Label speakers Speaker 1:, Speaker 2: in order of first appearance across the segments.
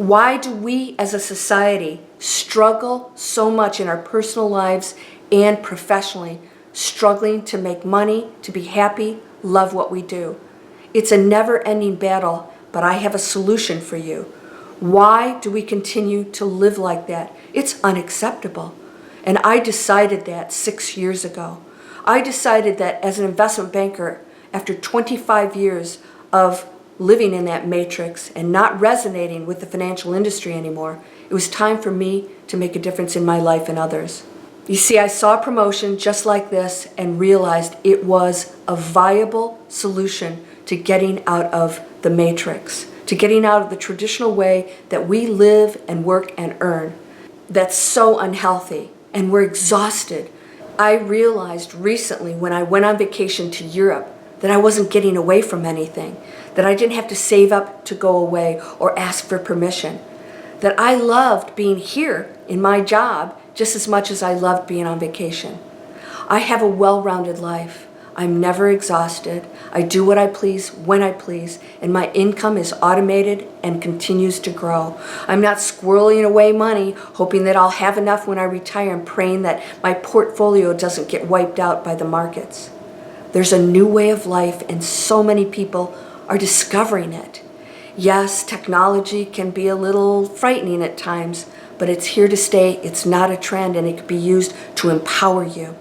Speaker 1: Why do we as a society struggle so much in our personal lives and professionally, struggling to make money, to be happy, love what we do? It's a never-ending battle, but I have a solution for you. Why do we continue to live like that? It's unacceptable. And I decided that 6 years ago. I decided that as an investment banker, after 25 years of living in that matrix and not resonating with the financial industry anymore, it was time for me to make a difference in my life and others. You see, I saw a promotion just like this and realized it was a viable solution to getting out of the matrix, to getting out of the traditional way that we live and work and earn. That's so unhealthy, and we're exhausted. I realized recently when I went on vacation to Europe that I wasn't getting away from anything, that I didn't have to save up to go away or ask for permission, that I loved being here in my job just as much as I loved being on vacation. I have a well-rounded life. I'm never exhausted. I do what I please, when I please, and my income is automated and continues to grow. I'm not squirreling away money, hoping that I'll have enough when I retire and praying that my portfolio doesn't get wiped out by the markets. There's a new way of life, and so many people are discovering it. Yes, technology can be a little frightening at times, but it's here to stay. It's not a trend, and it can be used to empower you.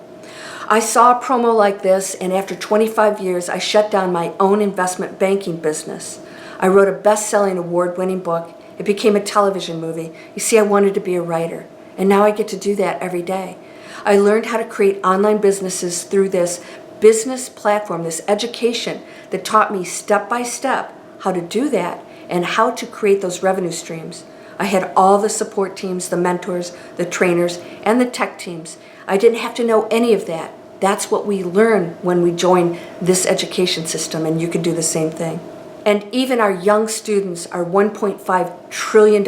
Speaker 1: I saw a promo like this, and after 25 years, I shut down my own investment banking business. I wrote a best-selling, award-winning book. It became a television movie. You see, I wanted to be a writer, and now I get to do that every day. I learned how to create online businesses through this business platform, this education that taught me step by step how to do that and how to create those revenue streams. I had all the support teams, the mentors, the trainers, and the tech teams. I didn't have to know any of that. That's what we learn when we join this education system, and you can do the same thing. And even our young students are $1.5 trillion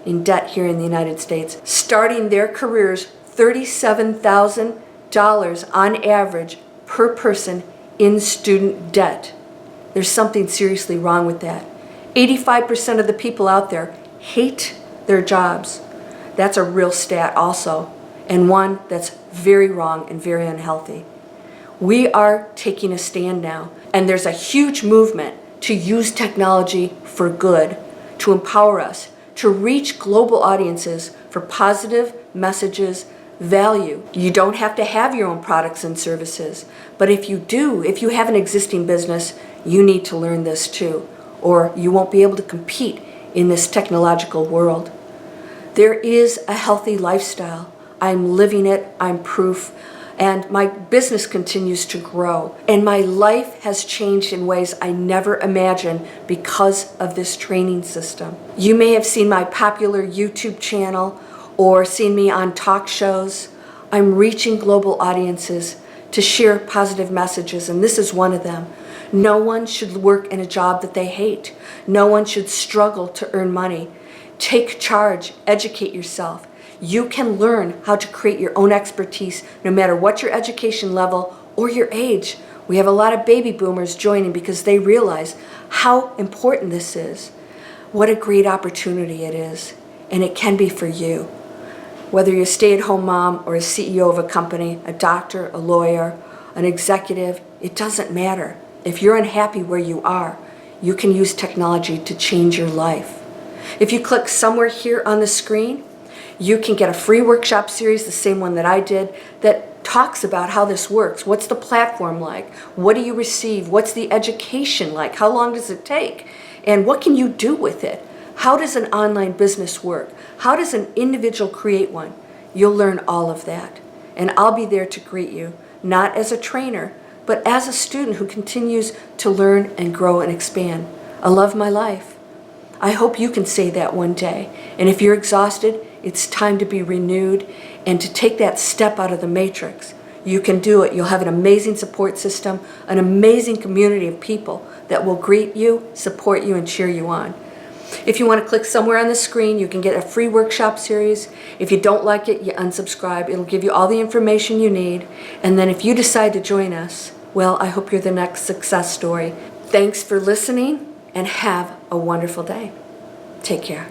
Speaker 1: in debt here in the United States, starting their careers $37,000 on average per person in student debt. There's something seriously wrong with that. 85% of the people out there hate their jobs. That's a real stat also, and one that's very wrong and very unhealthy. We are taking a stand now, and there's a huge movement to use technology for good, to empower us, to reach global audiences for positive messages, value. You don't have to have your own products and services, but if you do, if you have an existing business, you need to learn this too, or you won't be able to compete in this technological world. There is a healthy lifestyle. I'm living it, I'm proof, and my business continues to grow. And my life has changed in ways I never imagined because of this training system. You may have seen my popular YouTube channel or seen me on talk shows. I'm reaching global audiences to share positive messages, and this is one of them. No one should work in a job that they hate. No one should struggle to earn money. Take charge, educate yourself. You can learn how to create your own expertise no matter what your education level or your age. We have a lot of baby boomers joining because they realize how important this is. What a great opportunity it is, and it can be for you. Whether you're a stay-at-home mom or a CEO of a company, a doctor, a lawyer, an executive, it doesn't matter. If you're unhappy where you are, you can use technology to change your life. If you click somewhere here on the screen, you can get a free workshop series, the same one that I did, that talks about how this works. What's the platform like? What do you receive? What's the education like? How long does it take? And what can you do with it? How does an online business work? How does an individual create one? You'll learn all of that. And I'll be there to greet you, not as a trainer, but as a student who continues to learn and grow and expand. I love my life. I hope you can say that one day. And if you're exhausted, it's time to be renewed and to take that step out of the matrix. You can do it. You'll have an amazing support system, an amazing community of people that will greet you, support you, and cheer you on. If you want to click somewhere on the screen, you can get a free workshop series. If you don't like it, you unsubscribe. It'll give you all the information you need. And then if you decide to join us, well, I hope you're the next success story. Thanks for listening, and have a wonderful day. Take care.